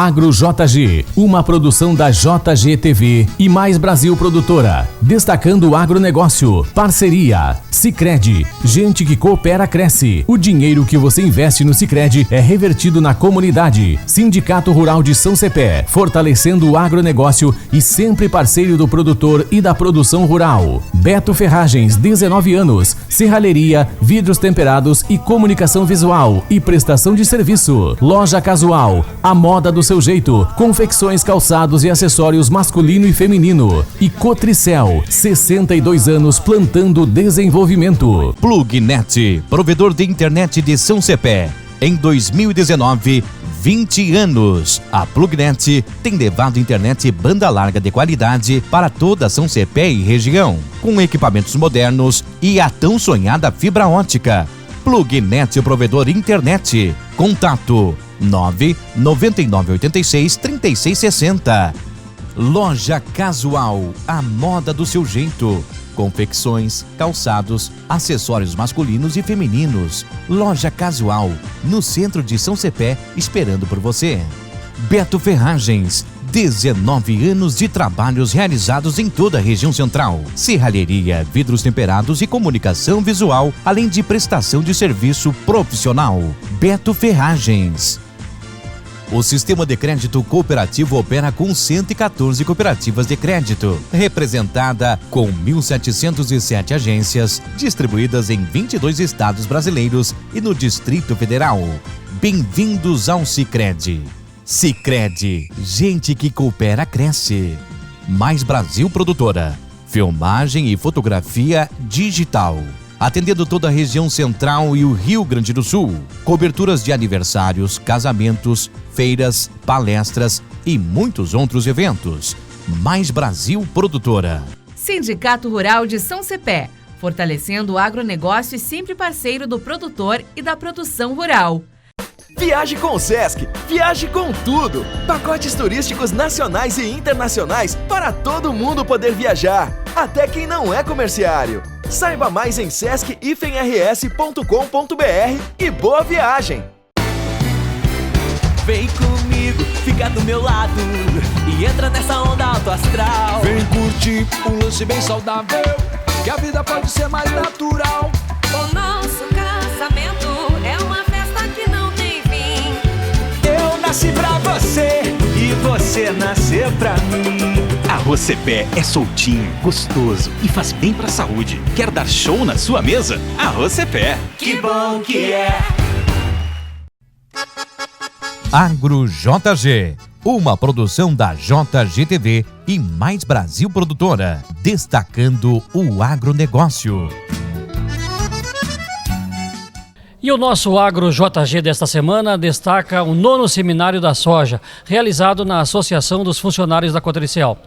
Agro JG, uma produção da JG TV e Mais Brasil Produtora. Destacando o agronegócio. Parceria. Sicredi, gente que coopera cresce. O dinheiro que você investe no Sicredi é revertido na comunidade. Sindicato Rural de São Cepé, fortalecendo o agronegócio e sempre parceiro do produtor e da produção rural. Beto Ferragens, 19 anos, serralheria, vidros temperados e comunicação visual e prestação de serviço. Loja Casual, a moda do seu jeito, confecções, calçados e acessórios masculino e feminino. E Cotricel, 62 anos plantando desenvolvimento. Plugnet, provedor de internet de São Cepé. Em 2019, 20 anos. A Plugnet tem levado internet banda larga de qualidade para toda São Cepé e região, com equipamentos modernos e a tão sonhada fibra ótica. Plugnet, o provedor internet. Contato 99986-3660. Loja Casual, a moda do seu jeito. Confecções, calçados, acessórios masculinos e femininos. Loja Casual, no centro de São Cepé, esperando por você. Beto Ferragens, 19 anos de trabalhos realizados em toda a região central. Serralheria, vidros temperados e comunicação visual, além de prestação de serviço profissional. Beto Ferragens. O sistema de crédito cooperativo opera com 114 cooperativas de crédito, representada com 1.707 agências, distribuídas em 22 estados brasileiros e no Distrito Federal. Bem-vindos ao Sicredi. Sicredi, gente que coopera cresce. Mais Brasil Produtora, filmagem e fotografia digital. Atendendo toda a região central e o Rio Grande do Sul. Coberturas de aniversários, casamentos, feiras, palestras e muitos outros eventos. Mais Brasil Produtora. Sindicato Rural de São Cepé, fortalecendo o agronegócio e sempre parceiro do produtor e da produção rural. Viaje com o Sesc, viaje com tudo! Pacotes turísticos nacionais e internacionais para todo mundo poder viajar, até quem não é comerciário. Saiba mais em sesc-rs.com.br e boa viagem! Vem comigo, fica do meu lado e entra nessa onda alto astral. Vem curtir um lance bem saudável, que a vida pode ser mais natural. O nosso casamento é uma festa que não tem fim. Eu nasci pra você e você nasceu pra mim. Arroz Cepé é soltinho, gostoso e faz bem pra saúde. Quer dar show na sua mesa? Arroz Cepé. Que bom que é! Agro JG, uma produção da JG TV e Mais Brasil Produtora, destacando o agronegócio. E o nosso Agro JG desta semana destaca o 9º Seminário da Soja, realizado na Associação dos Funcionários da Cotricel.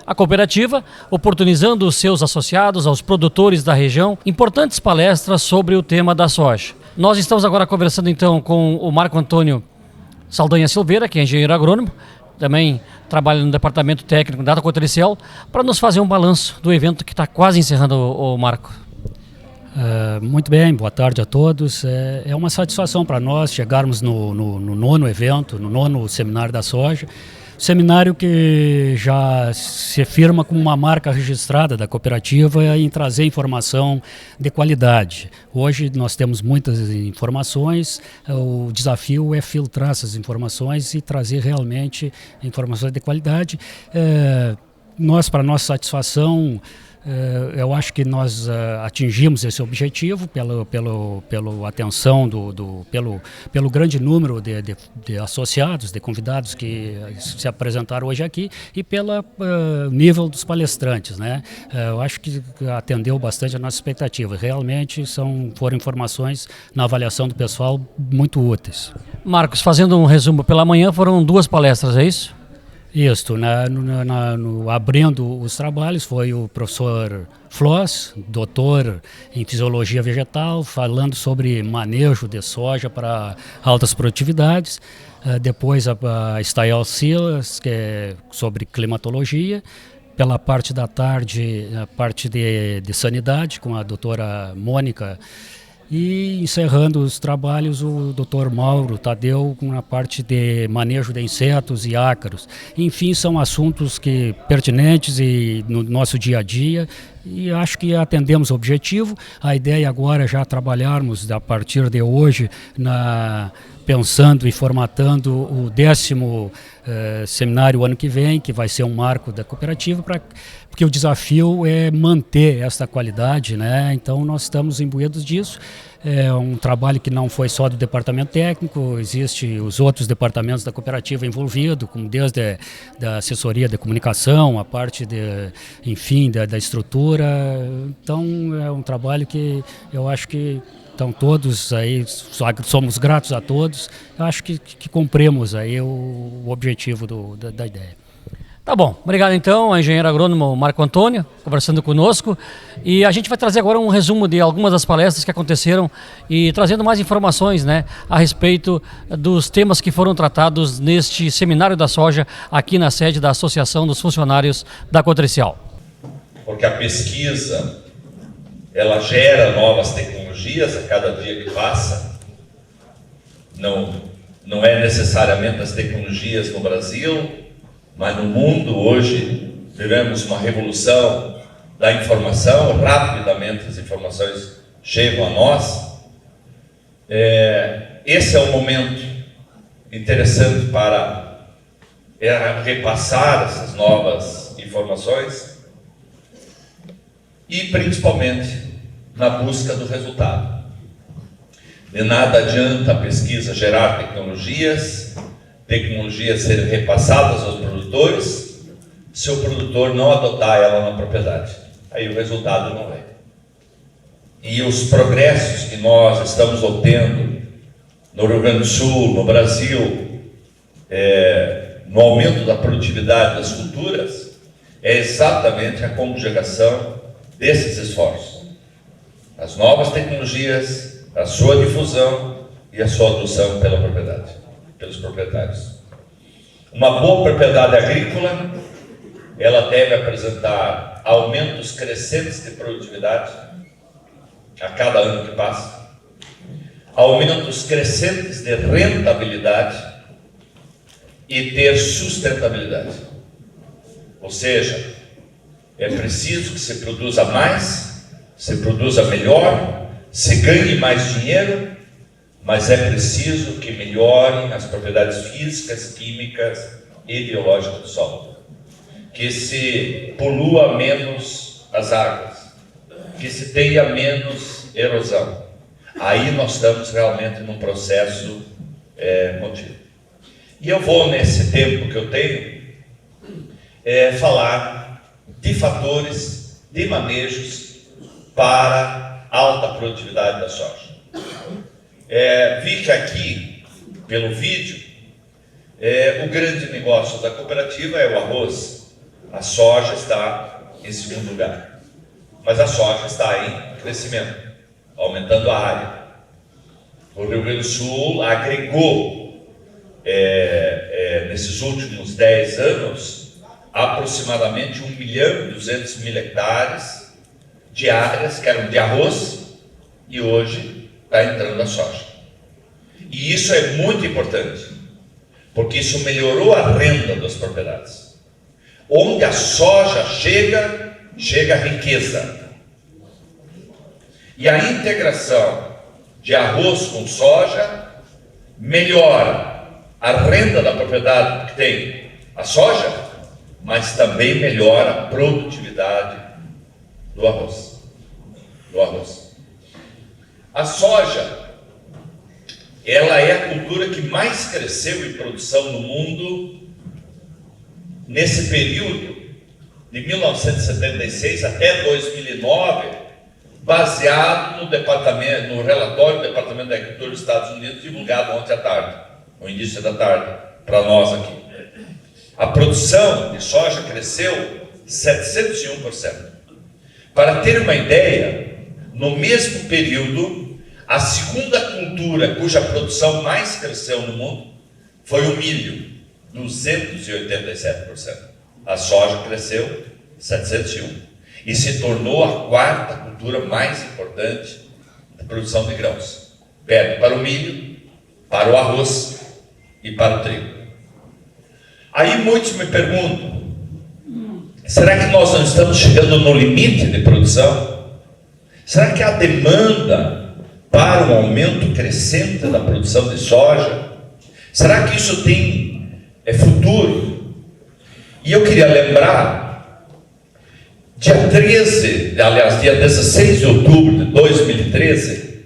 A cooperativa, oportunizando os seus associados, aos produtores da região, importantes palestras sobre o tema da soja. Nós estamos agora conversando então com o Marco Antônio Saldanha Silveira, que é engenheiro agrônomo, também trabalha no departamento técnico da Cotricel, para nos fazer um balanço do evento que está quase encerrando, o Marco. Muito bem, boa tarde a todos. É uma satisfação para nós chegarmos no 9º evento, no 9º Seminário da Soja. Seminário que já se firma como uma marca registrada da cooperativa em trazer informação de qualidade. Hoje nós temos muitas informações, o desafio é filtrar essas informações e trazer realmente informações de qualidade. Para nossa satisfação, eu acho que nós atingimos esse objetivo pela atenção pelo grande número de associados, de convidados que se apresentaram hoje aqui e pelo nível dos palestrantes, né? Eu acho que atendeu bastante a nossa expectativa. Realmente foram informações na avaliação do pessoal muito úteis. Marcos, fazendo um resumo, pela manhã foram 2 palestras, é isso? Isso, abrindo os trabalhos foi o professor Floss, doutor em fisiologia vegetal, falando sobre manejo de soja para altas produtividades. Depois a Stael Silas, que é sobre climatologia. Pela parte da tarde, a parte de sanidade, com a doutora Mônica E encerrando os trabalhos, o Dr. Mauro Tadeu na parte de manejo de insetos e ácaros. Enfim, são assuntos pertinentes e no nosso dia a dia, e acho que atendemos o objetivo. A ideia agora é já trabalharmos a partir de hoje pensando e formatando o 10º seminário ano que vem, que vai ser um marco da cooperativa, porque o desafio é manter essa qualidade, né? Então nós estamos imbuídos disso. É um trabalho que não foi só do departamento técnico, existe os outros departamentos da cooperativa envolvidos, como desde da assessoria de comunicação, a parte enfim, da estrutura. Então é um trabalho que eu acho que estão todos aí, somos gratos a todos. Eu acho que cumprimos aí o objetivo da ideia. Tá bom, obrigado então ao engenheiro agrônomo Marco Antônio, conversando conosco. E a gente vai trazer agora um resumo de algumas das palestras que aconteceram e trazendo mais informações, né, a respeito dos temas que foram tratados neste Seminário da Soja aqui na sede da Associação dos Funcionários da Cotricial. Porque a pesquisa, ela gera novas tecnologias a cada dia que passa. Não é necessariamente as tecnologias no Brasil, mas no mundo hoje vivemos uma revolução da informação, rapidamente as informações chegam a nós. Esse é um momento interessante para repassar essas novas informações e principalmente na busca do resultado. De nada adianta a pesquisa gerar tecnologias serem repassadas aos produtores, se o produtor não adotar ela na propriedade. Aí o resultado não vem. E os progressos que nós estamos obtendo no Rio Grande do Sul, no Brasil, no aumento da produtividade das culturas, é exatamente a conjugação desses esforços. As novas tecnologias, a sua difusão e a sua adoção pela propriedade, pelos proprietários. Uma boa propriedade agrícola, ela deve apresentar aumentos crescentes de produtividade a cada ano que passa, aumentos crescentes de rentabilidade e ter sustentabilidade. Ou seja, é preciso que se produza mais, se produza melhor, se ganhe mais dinheiro, mas é preciso que melhorem as propriedades físicas, químicas e biológicas do solo. Que se polua menos as águas, que se tenha menos erosão. Aí nós estamos realmente num processo contínuo. E eu vou, nesse tempo que eu tenho, falar de fatores, de manejos para alta produtividade da soja. Vi que aqui, pelo vídeo, o grande negócio da cooperativa é o arroz. A soja está em segundo lugar. Mas a soja está em crescimento, aumentando a área. O Rio Grande do Sul agregou, nesses últimos 10 anos, aproximadamente 1.200.000 hectares de áreas que eram de arroz e hoje está entrando a soja. E isso é muito importante, porque isso melhorou a renda das propriedades. Onde a soja chega a riqueza. E a integração de arroz com soja melhora a renda da propriedade, porque tem a soja, mas também melhora a produtividade do arroz. A soja, ela é a cultura que mais cresceu em produção no mundo nesse período de 1976 até 2009, baseado no relatório do Departamento da Agricultura dos Estados Unidos, divulgado ontem à tarde, no início da tarde, para nós aqui. A produção de soja cresceu 701%. Para ter uma ideia, no mesmo período, a segunda cultura cuja produção mais cresceu no mundo foi o milho, 287%. A soja cresceu 701% e se tornou a quarta cultura mais importante de produção de grãos. Perde para o milho, para o arroz e para o trigo. Aí muitos me perguntam, será que nós não estamos chegando no limite de produção? Será que há demanda para um aumento crescente da produção de soja? Será que isso tem futuro? E eu queria lembrar, dia 16 de outubro de 2013,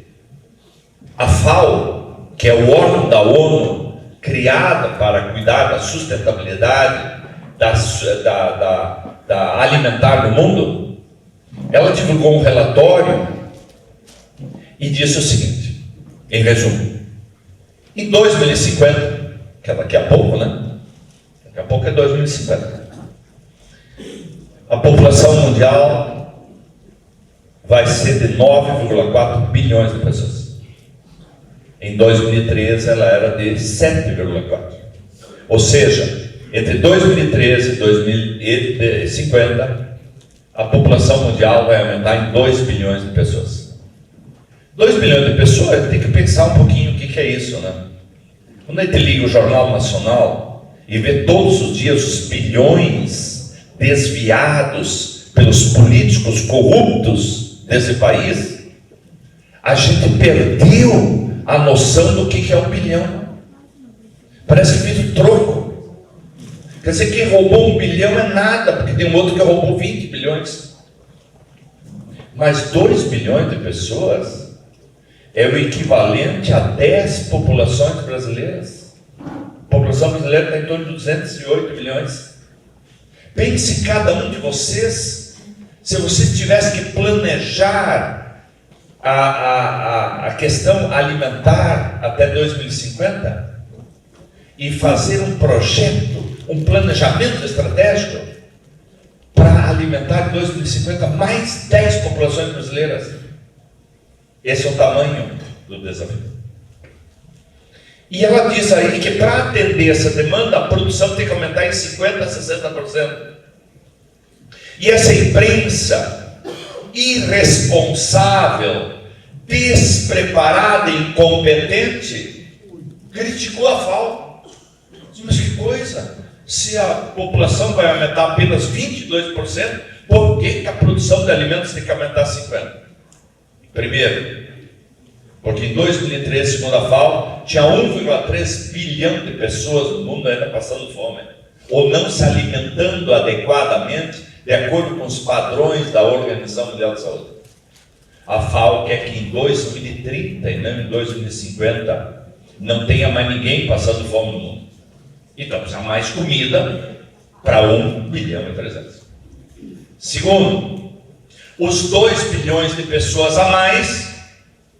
a FAO, que é o órgão da ONU, criada para cuidar da sustentabilidade da alimentar do mundo, ela divulgou um relatório e disse o seguinte, em resumo: em 2050, que é daqui a pouco, né? Daqui a pouco é 2050. A população mundial vai ser de 9,4 bilhões de pessoas. Em 2013 ela era de 7,4. Ou seja, entre 2013 e 2050, a população mundial vai aumentar em 2 bilhões de pessoas. 2 bilhões de pessoas, tem que pensar um pouquinho o que é isso, né? Quando a gente liga o Jornal Nacional e vê todos os dias os bilhões desviados pelos políticos corruptos desse país, a gente perdeu a noção do que é 1 bilhão. Parece que fez o troco. Quer dizer, quem roubou 1 bilhão é nada, porque tem um outro que roubou 20 bilhões. Mas 2 bilhões de pessoas é o equivalente a 10 populações brasileiras. A população brasileira está em torno de 208 milhões. Pense cada um de vocês, se vocês tivessem que planejar a questão alimentar até 2050 e fazer um projeto, um planejamento estratégico para alimentar em 2050 mais 10 populações brasileiras. Esse é o tamanho do desafio. E ela diz aí que para atender essa demanda, a produção tem que aumentar em 50% a 60%. E essa imprensa irresponsável, despreparada e incompetente criticou a FAO. Mas que coisa! Se a população vai aumentar apenas 22%, por que a produção de alimentos tem que aumentar 50%? Primeiro, porque em 2013, segundo a FAO, tinha 1,3 bilhão de pessoas no mundo ainda passando fome, ou não se alimentando adequadamente de acordo com os padrões da Organização Mundial de Saúde. A FAO quer que em 2030 e não em 2050 não tenha mais ninguém passando fome no mundo. Então precisa mais comida para 1 bilhão e 300. Segundo, os 2 bilhões de pessoas a mais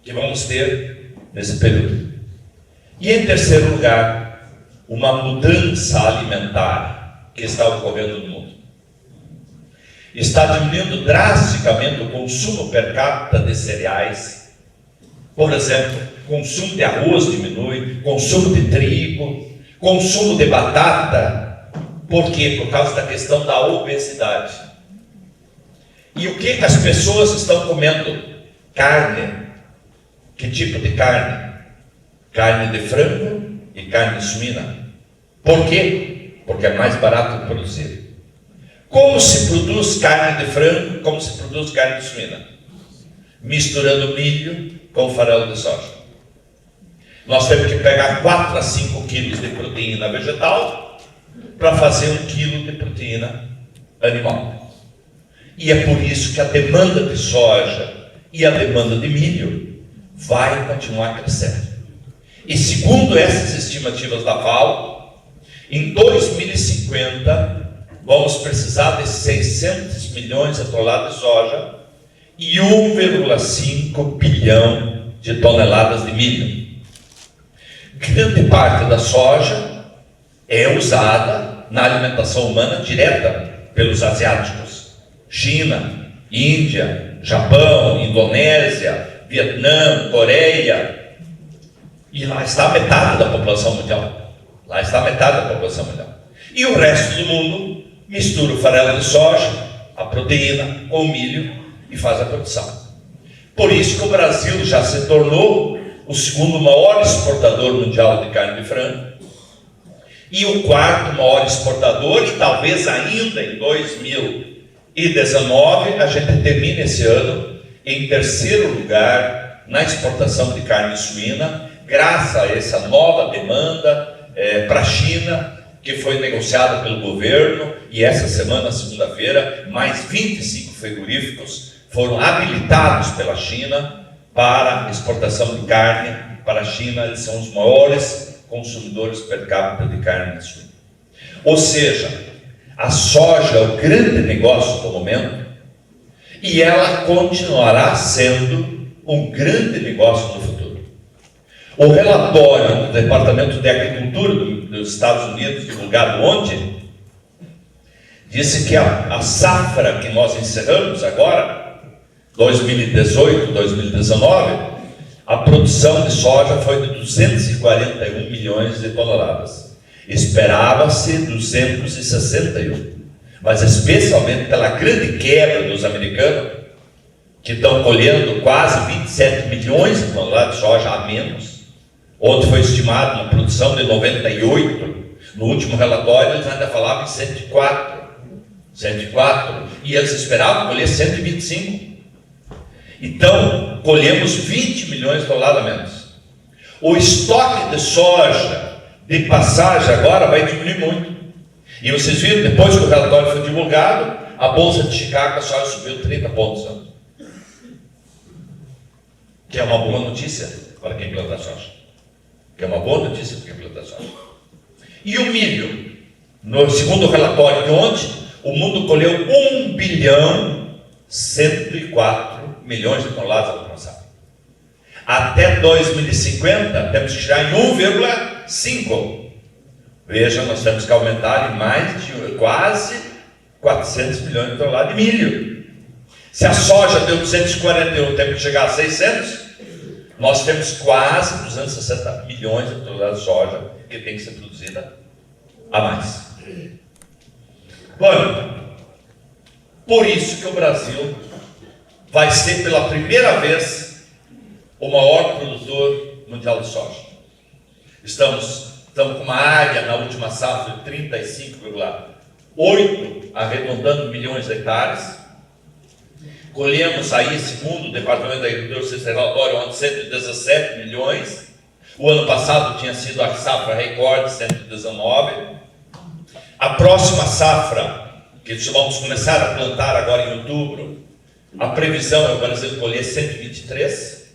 que vamos ter nesse período. E em terceiro lugar, uma mudança alimentar que está ocorrendo no mundo. Está diminuindo drasticamente o consumo per capita de cereais. Por exemplo, consumo de arroz diminui, consumo de trigo, consumo de batata. Por quê? Por causa da questão da obesidade. E o que as pessoas estão comendo? Carne. Que tipo de carne? Carne de frango e carne suína. Por quê? Porque é mais barato de produzir. Como se produz carne de frango? Como se produz carne de suína? Misturando milho com farelo de soja. Nós temos que pegar 4 a 5 quilos de proteína vegetal para fazer 1 quilo de proteína animal. E é por isso que a demanda de soja e a demanda de milho vai continuar crescendo. E segundo essas estimativas da FAO, em 2050 vamos precisar de 600 milhões de toneladas de soja e 1,5 bilhão de toneladas de milho. Grande parte da soja é usada na alimentação humana direta pelos asiáticos. China, Índia, Japão, Indonésia, Vietnã, Coreia. E lá está a metade da população mundial. Lá está a metade da população mundial. E o resto do mundo mistura o farelo de soja, a proteína, com o milho e faz a produção. Por isso que o Brasil já se tornou o segundo maior exportador mundial de carne de frango e o quarto maior exportador, e talvez ainda em 2019 a gente termine esse ano em terceiro lugar na exportação de carne suína, graças a essa nova demanda para a China, que foi negociada pelo governo, e essa semana, segunda-feira, mais 25 frigoríficos foram habilitados pela China para exportação de carne para a China. Eles são os maiores consumidores per capita de carne suína. Ou seja, a soja é o grande negócio do momento e ela continuará sendo um grande negócio no futuro. O relatório do Departamento de Agricultura dos Estados Unidos, divulgado ontem, disse que a safra que nós encerramos agora, 2018, 2019, a produção de soja foi de 241 milhões de toneladas. Esperava-se 261. Mas especialmente pela grande quebra dos americanos, que estão colhendo quase 27 milhões de toneladas de soja a menos. Ontem foi estimado uma produção de 98. No último relatório eles ainda falavam em 104. E eles esperavam colher 125. Então, colhemos 20 milhões de toneladas a menos. O estoque de soja de passagem agora vai diminuir muito. E vocês viram, depois que o relatório foi divulgado, a Bolsa de Chicago, a soja subiu 30 pontos. Que é uma boa notícia para quem planta soja. Que é uma boa notícia para quem planta soja. E o milho? No segundo relatório de ontem, o mundo colheu 1 bilhão 104 milhões de toneladas alcançadas. Até 2050, temos que chegar em 1,5. Veja, nós temos que aumentar em mais de quase 400 milhões de toneladas de milho. Se a soja deu 241, temos que chegar a 600, nós temos quase 260 milhões de toneladas de soja que tem que ser produzida a mais. Bom, por isso que o Brasil vai ser pela primeira vez o maior produtor mundial de soja. Estamos com uma área na última safra de 35,8, arredondando milhões de hectares. Colhemos aí, segundo o Departamento da Agricultura, esse relatório, onde 117 milhões. O ano passado tinha sido a safra recorde, 119. A próxima safra, que vamos começar a plantar agora em outubro, a previsão é o Brasil colher 123,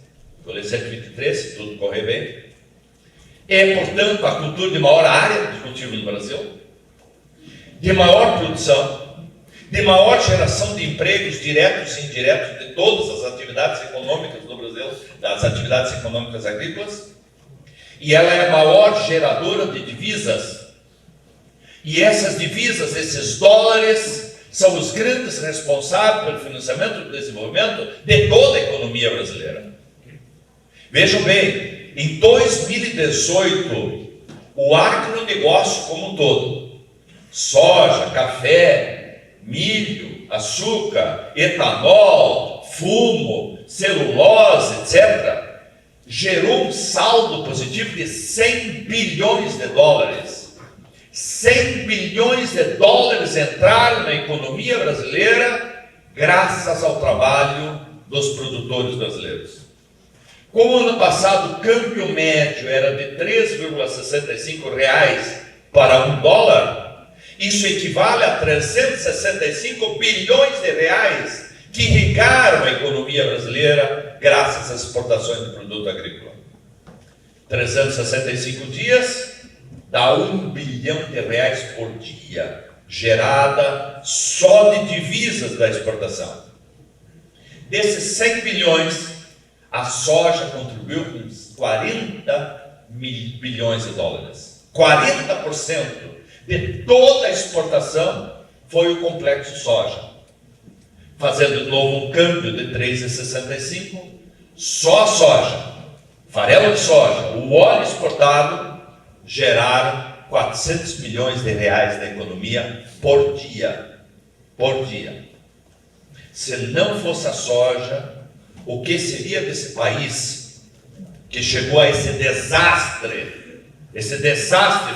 se tudo correr bem. É, portanto, a cultura de maior área de cultivo no Brasil, de maior produção, de maior geração de empregos diretos e indiretos de todas as atividades econômicas do Brasil, das atividades econômicas agrícolas, e ela é a maior geradora de divisas. E essas divisas, esses dólares, são os grandes responsáveis pelo financiamento do desenvolvimento de toda a economia brasileira. Vejam bem, em 2018, o agronegócio como um todo, soja, café, milho, açúcar, etanol, fumo, celulose, etc., gerou um saldo positivo de 100 bilhões de dólares. 100 bilhões de dólares entraram na economia brasileira graças ao trabalho dos produtores brasileiros. Como ano passado o câmbio médio era de R$3,65 para $1, isso equivale a 365 bilhões de reais que irrigaram a economia brasileira graças às exportações de produto agrícola. 365 dias dá R$1 bilhão por dia, gerada só de divisas da exportação. Desses 100 bilhões, a soja contribuiu com 40 bilhões de dólares. 40% de toda a exportação foi o complexo soja. Fazendo de novo um câmbio de 3,65, só a soja, farelo de soja, o óleo exportado, geraram 400 milhões de reais da economia por dia. Por dia. Se não fosse a soja, o que seria desse país que chegou a esse desastre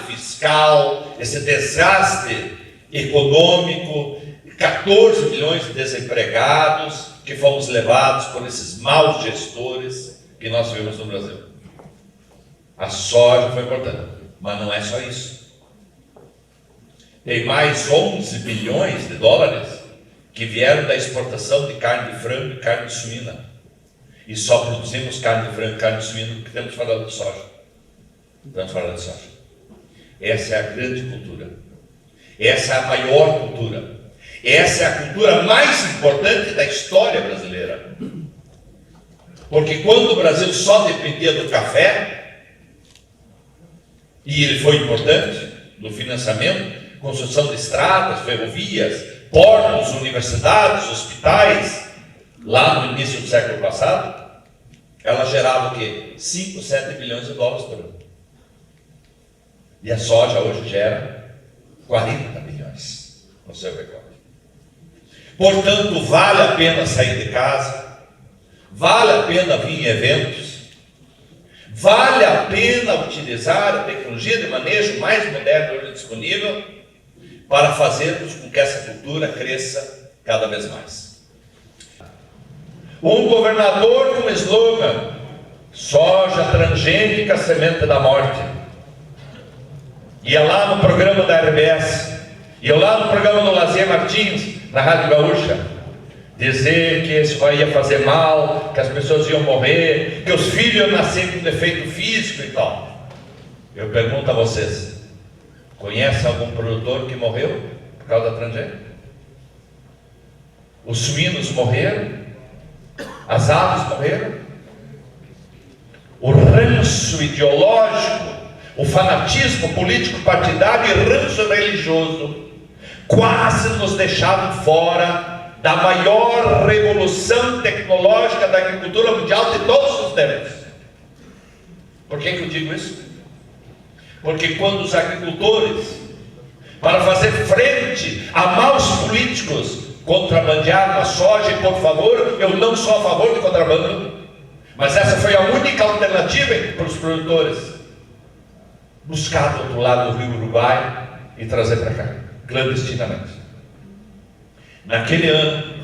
fiscal, esse desastre econômico, 14 milhões de desempregados que fomos levados por esses maus gestores que nós vivemos no Brasil. A soja foi importante, mas não é só isso. Tem mais 11 bilhões de dólares que vieram da exportação de carne de frango e carne de suína. E só produzimos carne de frango e carne de suína porque temos falado de soja. Estamos falando de soja. Essa é a grande cultura. Essa é a maior cultura. Essa é a cultura mais importante da história brasileira. Porque quando o Brasil só dependia do café, e ele foi importante no financiamento, construção de estradas, ferrovias, portos, universidades, hospitais, lá no início do século passado, ela gerava o quê? 5, 7 bilhões de dólares por ano. E a soja hoje gera 40 bilhões no seu recorde. Portanto, vale a pena sair de casa, vale a pena vir em eventos, vale a pena utilizar a tecnologia de manejo mais moderna hoje disponível para fazermos com que essa cultura cresça cada vez mais. Um governador com o slogan: soja transgênica, semente da morte. Ia lá no programa da RBS, ia lá no programa do Lazier Martins, na Rádio Gaúcha, dizer que isso ia fazer mal, que as pessoas iam morrer, que os filhos iam nascer com defeito físico e tal. Eu pergunto a vocês, conhece algum produtor que morreu por causa da transgênica? Os suínos morreram? As aves morreram? O ranço ideológico, o fanatismo político partidário e ranço religioso quase nos deixaram fora da maior revolução tecnológica da agricultura mundial de todos os tempos. Por que eu digo isso? Porque quando os agricultores, para fazer frente a maus políticos, contrabandearam a soja, e por favor, eu não sou a favor de contrabando, mas essa foi a única alternativa para os produtores buscar do outro lado do rio Uruguai e trazer para cá, clandestinamente. Naquele ano,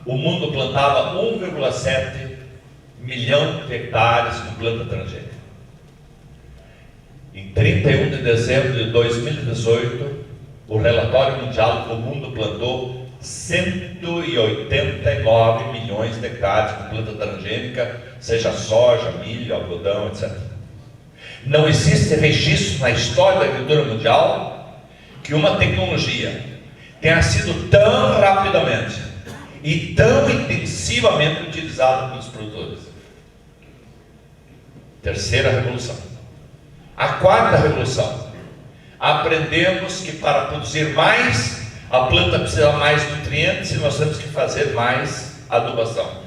o mundo plantava 1,7 milhão de hectares com planta transgênica. Em 31 de dezembro de 2018, o relatório mundial do mundo plantou 189 milhões de hectares com planta transgênica, seja soja, milho, algodão, etc. Não existe registro na história da agricultura mundial que uma tecnologia tenha sido tão rapidamente e tão intensivamente utilizada pelos produtores. Terceira revolução. A quarta revolução. Aprendemos que para produzir mais, a planta precisa mais nutrientes e nós temos que fazer mais adubação.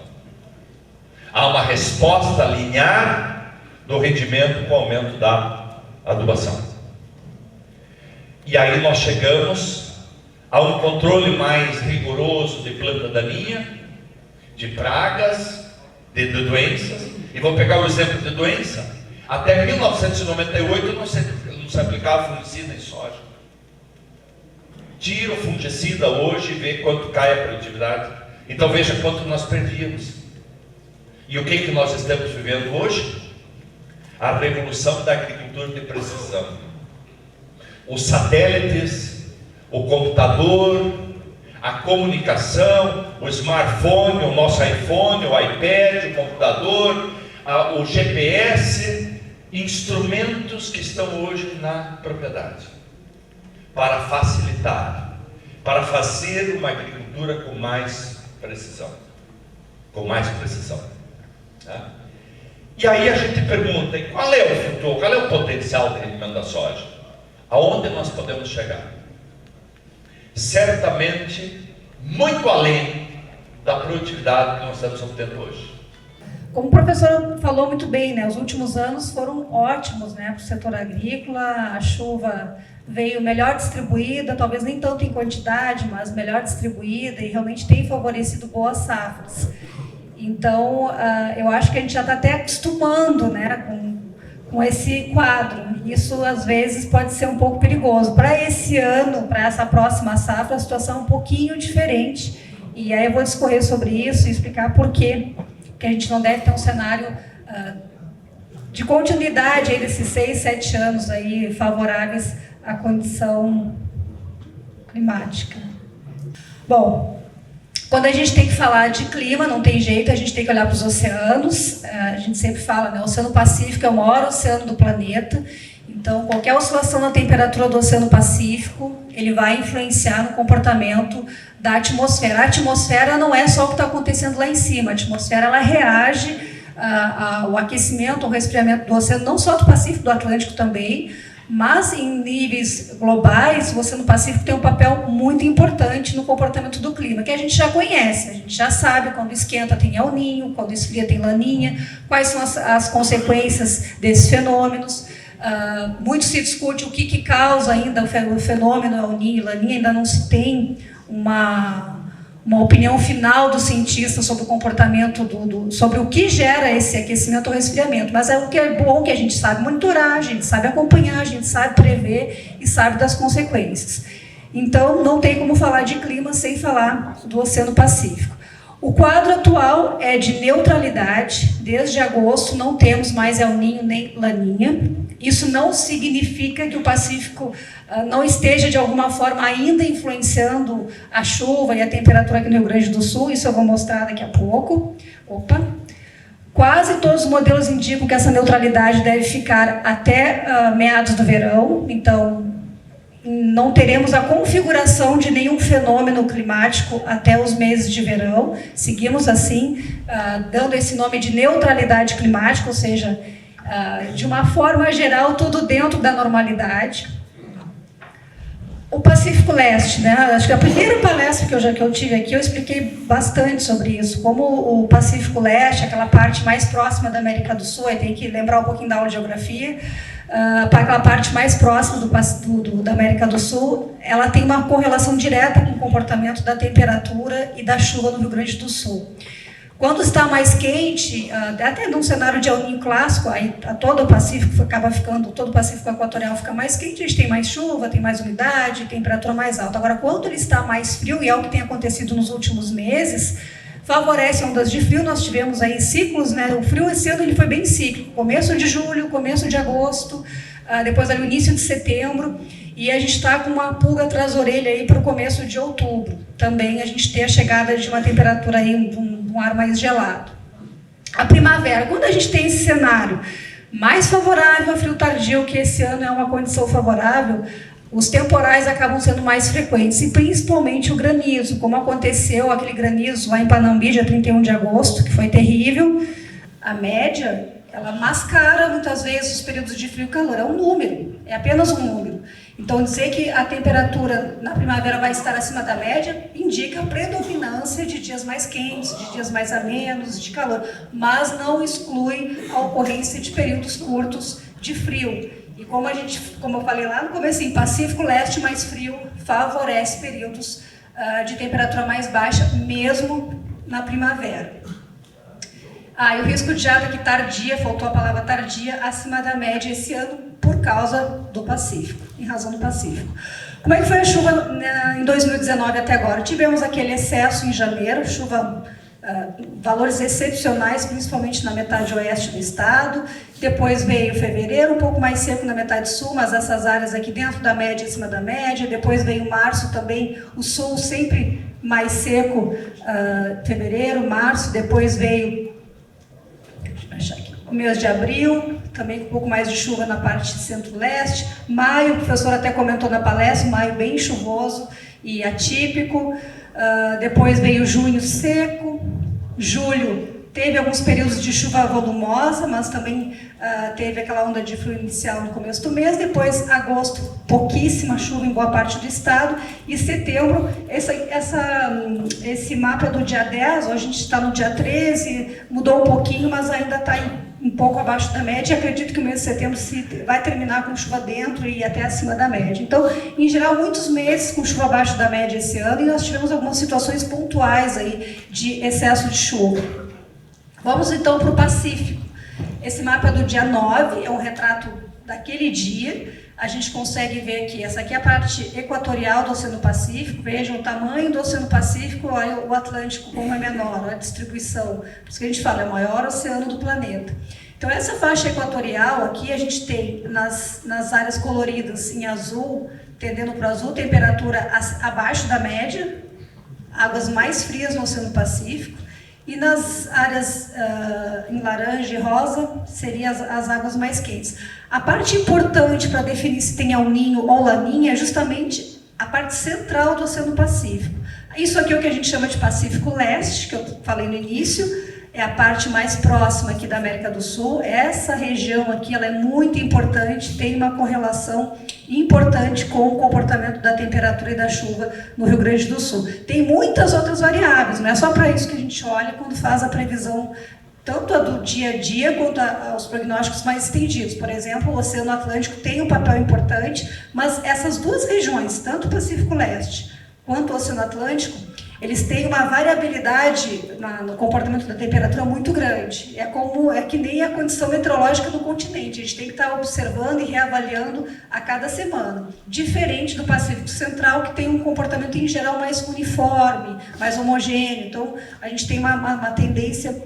Há uma resposta linear do rendimento com o aumento da adubação. E aí nós chegamos a um controle mais rigoroso de planta daninha, de pragas, de doenças. E vou pegar o exemplo de doença. Até 1998 não se aplicava fungicida em soja. Tira o fungicida hoje e vê quanto cai a produtividade. Então veja quanto nós perdíamos. E o que nós estamos vivendo hoje? A revolução da agricultura de precisão. Os satélites, o computador, a comunicação, o smartphone, o nosso iPhone, o iPad, o computador, o GPS, instrumentos que estão hoje na propriedade para facilitar, para fazer uma agricultura com mais precisão, tá? E aí a gente pergunta, qual é o futuro, qual é o potencial de rendimento da soja? Aonde nós podemos chegar? Certamente muito além da produtividade que nós estamos obtendo hoje. Como o professor falou muito bem, né, os últimos anos foram ótimos, né, para o setor agrícola. A chuva veio melhor distribuída, talvez nem tanto em quantidade, mas melhor distribuída, e realmente tem favorecido boas safras. Então, eu acho que a gente já está até acostumando, né, com esse quadro. Isso, às vezes, pode ser um pouco perigoso. Para esse ano, para essa próxima safra, a situação é um pouquinho diferente. E aí eu vou discorrer sobre isso e explicar por que a gente não deve ter um cenário de continuidade aí desses 6, 7 anos aí favoráveis à condição climática. Bom, quando a gente tem que falar de clima, não tem jeito, a gente tem que olhar para os oceanos. A gente sempre fala, né, o Oceano Pacífico é o maior oceano do planeta. Então, qualquer oscilação na temperatura do Oceano Pacífico, ele vai influenciar no comportamento da atmosfera. A atmosfera não é só o que está acontecendo lá em cima. A atmosfera, ela reage ao aquecimento, ao resfriamento do oceano, não só do Pacífico, do Atlântico também, mas em níveis globais, o Oceano Pacífico tem um papel muito importante no comportamento do clima, que a gente já conhece, a gente já sabe quando esquenta tem El Niño, quando esfria tem Laninha, quais são as consequências desses fenômenos. Muito se discute o que causa ainda o fenômeno El Niño e Laninha, ainda não se tem uma opinião final dos cientistas sobre o comportamento, sobre o que gera esse aquecimento ou resfriamento. Mas o que é bom que a gente sabe monitorar, a gente sabe acompanhar, a gente sabe prever e sabe das consequências. Então, não tem como falar de clima sem falar do Oceano Pacífico. O quadro atual é de neutralidade. Desde agosto não temos mais El Niño nem Laninha. Isso não significa que o Pacífico não esteja, de alguma forma, ainda influenciando a chuva e a temperatura aqui no Rio Grande do Sul. Isso eu vou mostrar daqui a pouco. Quase todos os modelos indicam que essa neutralidade deve ficar até meados do verão. Então, não teremos a configuração de nenhum fenômeno climático até os meses de verão. Seguimos assim, dando esse nome de neutralidade climática, ou seja, de uma forma geral, tudo dentro da normalidade. O Pacífico Leste, né? Acho que a primeira palestra que eu tive aqui, eu expliquei bastante sobre isso, como o Pacífico Leste, aquela parte mais próxima da América do Sul, aí tem que lembrar um pouquinho da aula de geografia, para aquela parte mais próxima da América do Sul, ela tem uma correlação direta com o comportamento da temperatura e da chuva no Rio Grande do Sul. Quando está mais quente, até num cenário de El Niño clássico, aí todo o Pacífico acaba ficando, todo o Pacífico equatorial fica mais quente, a gente tem mais chuva, tem mais umidade, temperatura mais alta. Agora, quando ele está mais frio, e é o que tem acontecido nos últimos meses, favorece ondas de frio. Nós tivemos aí ciclos, né? O frio esse ano ele foi bem cíclico, começo de julho, começo de agosto, depois ali o início de setembro, e a gente está com uma pulga atrás da orelha aí para o começo de outubro. Também a gente tem a chegada de uma temperatura aí, um ar mais gelado. A primavera, quando a gente tem esse cenário mais favorável a frio tardio, que esse ano é uma condição favorável, os temporais acabam sendo mais frequentes, e principalmente o granizo, como aconteceu aquele granizo lá em Panambi, dia 31 de agosto, que foi terrível. A média, ela mascara muitas vezes os períodos de frio e calor, é um número, é apenas um número. Então, dizer que a temperatura na primavera vai estar acima da média indica a predominância de dias mais quentes, de dias mais amenos, de calor, mas não exclui a ocorrência de períodos curtos de frio. E como eu falei lá no começo, Pacífico Leste mais frio favorece períodos de temperatura mais baixa, mesmo na primavera. E o risco de geada aqui tardia, faltou a palavra tardia, acima da média esse ano por causa do Pacífico, em razão do Pacífico. Como é que foi a chuva em 2019 até agora? Tivemos aquele excesso em janeiro, chuva, valores excepcionais, principalmente na metade oeste do estado. Depois veio fevereiro, um pouco mais seco na metade sul, mas essas áreas aqui dentro da média, acima da média. Depois veio março também, o sul sempre mais seco, fevereiro, março. Depois veio o mês de abril, também com um pouco mais de chuva na parte centro-leste. Maio, o professor até comentou na palestra, maio bem chuvoso e atípico. Depois veio junho seco. Julho teve alguns períodos de chuva volumosa, mas também teve aquela onda de frio inicial no começo do mês. Depois, agosto, pouquíssima chuva em boa parte do estado. E setembro, esse mapa do dia 10, hoje a gente está no dia 13, mudou um pouquinho, mas ainda está um pouco abaixo da média. Acredito que o mês de setembro vai terminar com chuva dentro e até acima da média. Então, em geral, muitos meses com chuva abaixo da média esse ano, e nós tivemos algumas situações pontuais aí de excesso de chuva. Vamos então para o Pacífico. Esse mapa é do dia 9, é um retrato daquele dia. A gente consegue ver aqui, essa aqui é a parte equatorial do Oceano Pacífico. Vejam o tamanho do Oceano Pacífico, olha o Atlântico como é menor, olha a distribuição. Por isso que a gente fala, é o maior oceano do planeta. Então essa faixa equatorial aqui, a gente tem nas áreas coloridas em azul, tendendo para o azul, temperatura abaixo da média, águas mais frias no Oceano Pacífico. E nas áreas em laranja e rosa, seriam as águas mais quentes. A parte importante para definir se tem El Niño ou Laninha é justamente a parte central do Oceano Pacífico. Isso aqui é o que a gente chama de Pacífico Leste, que eu falei no início, é a parte mais próxima aqui da América do Sul. Essa região aqui ela é muito importante, tem uma correlação importante com o comportamento da temperatura e da chuva no Rio Grande do Sul. Tem muitas outras variáveis, não é só para isso que a gente olha quando faz a previsão, tanto a do dia a dia quanto aos prognósticos mais estendidos. Por exemplo, o Oceano Atlântico tem um papel importante, mas essas duas regiões, tanto o Pacífico Leste quanto o Oceano Atlântico, eles têm uma variabilidade no comportamento da temperatura muito grande. É que nem a condição meteorológica do continente. A gente tem que estar observando e reavaliando a cada semana. Diferente do Pacífico Central, que tem um comportamento em geral mais uniforme, mais homogêneo. Então, a gente tem uma tendência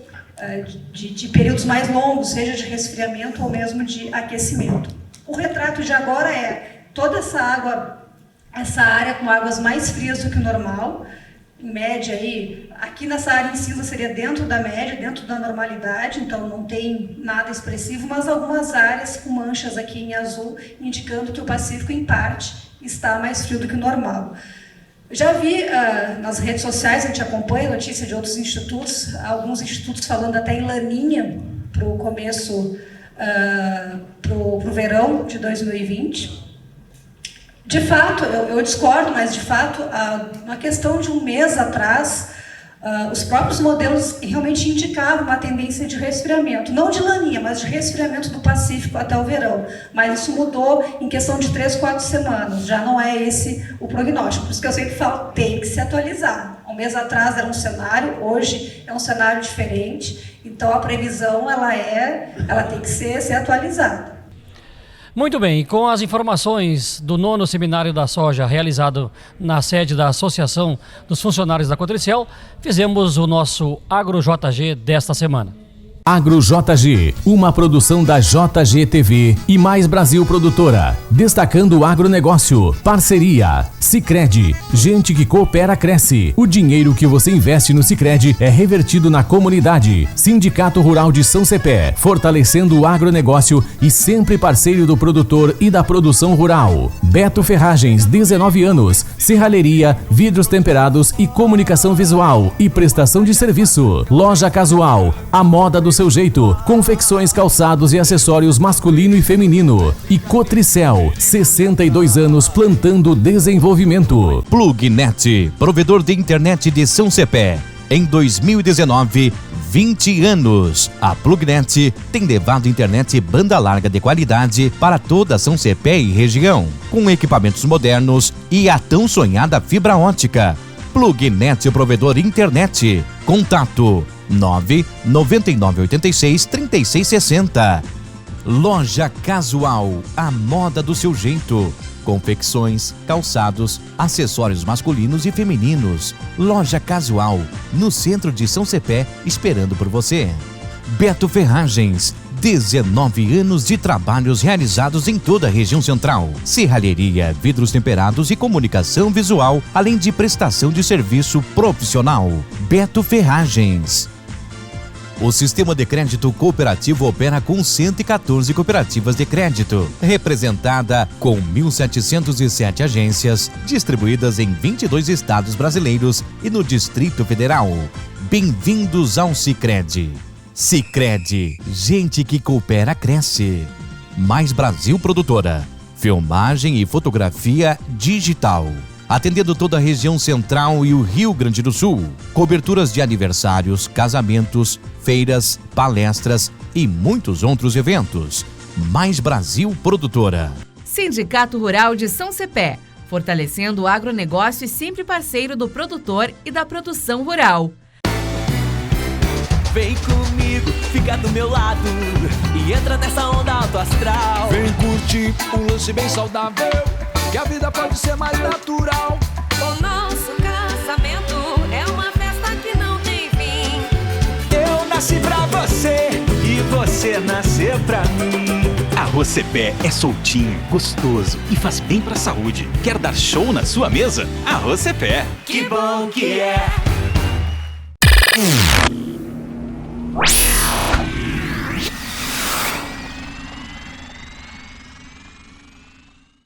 de períodos mais longos, seja de resfriamento ou mesmo de aquecimento. O retrato de agora é toda essa área com águas mais frias do que o normal. Em média, aqui nessa área em cinza seria dentro da média, dentro da normalidade, então não tem nada expressivo, mas algumas áreas com manchas aqui em azul, indicando que o Pacífico, em parte, está mais frio do que o normal. Já vi nas redes sociais, a gente acompanha a notícia de outros institutos, alguns institutos falando até em laninha para o começo, para o verão de 2020. De fato, eu discordo, mas de fato, uma questão de um mês atrás, os próprios modelos realmente indicavam uma tendência de resfriamento, não de laninha, mas de resfriamento do Pacífico até o verão. Mas isso mudou em questão de 3, 4 semanas, já não é esse o prognóstico. Por isso que eu sempre falo, tem que se atualizar. Um mês atrás era um cenário, hoje é um cenário diferente, então a previsão ela tem que ser atualizada. Muito bem, com as informações do 9º Seminário da Soja realizado na sede da Associação dos Funcionários da Cotricel, fizemos o nosso Agro JG desta semana. Agro JG, uma produção da JG TV e Mais Brasil Produtora. Destacando o agronegócio. Parceria. Sicredi. Gente que coopera cresce. O dinheiro que você investe no Sicredi é revertido na comunidade. Sindicato Rural de São Cepé. Fortalecendo o agronegócio e sempre parceiro do produtor e da produção rural. Beto Ferragens, 19 anos. Serralheria, vidros temperados e comunicação visual e prestação de serviço. Loja Casual. A moda do seu jeito, confecções, calçados e acessórios masculino e feminino. E Cotricel, 62 anos plantando desenvolvimento. Plugnet, provedor de internet de São Cepé. Em 2019, 20 anos. A Plugnet tem levado internet banda larga de qualidade para toda São Cepé e região, com equipamentos modernos e a tão sonhada fibra ótica. Plugnet, provedor internet. Contato 99986-3660. Loja Casual, a moda do seu jeito. Confecções, calçados, acessórios masculinos e femininos. Loja Casual, no centro de São Cepé, esperando por você. Beto Ferragens, 19 anos de trabalhos realizados em toda a região central. Serralheria, vidros temperados e comunicação visual, além de prestação de serviço profissional. Beto Ferragens. O sistema de crédito cooperativo opera com 114 cooperativas de crédito, representada com 1.707 agências, distribuídas em 22 estados brasileiros e no Distrito Federal. Bem-vindos ao Sicredi. Sicredi, gente que coopera cresce. Mais Brasil Produtora, filmagem e fotografia digital. Atendendo toda a região central e o Rio Grande do Sul. Coberturas de aniversários, casamentos, feiras, palestras e muitos outros eventos. Mais Brasil Produtora. Sindicato Rural de São Cepé, fortalecendo o agronegócio e sempre parceiro do produtor e da produção rural. Vem comigo, fica do meu lado e entra nessa onda alto astral. Vem curtir um lance bem saudável, que a vida pode ser mais natural. O nosso casamento é uma festa que não tem fim. Eu nasci pra você e você nasceu pra mim. Arroz Cepé é soltinho, gostoso e faz bem pra saúde. Quer dar show na sua mesa? Arroz Cepé. Que bom que é.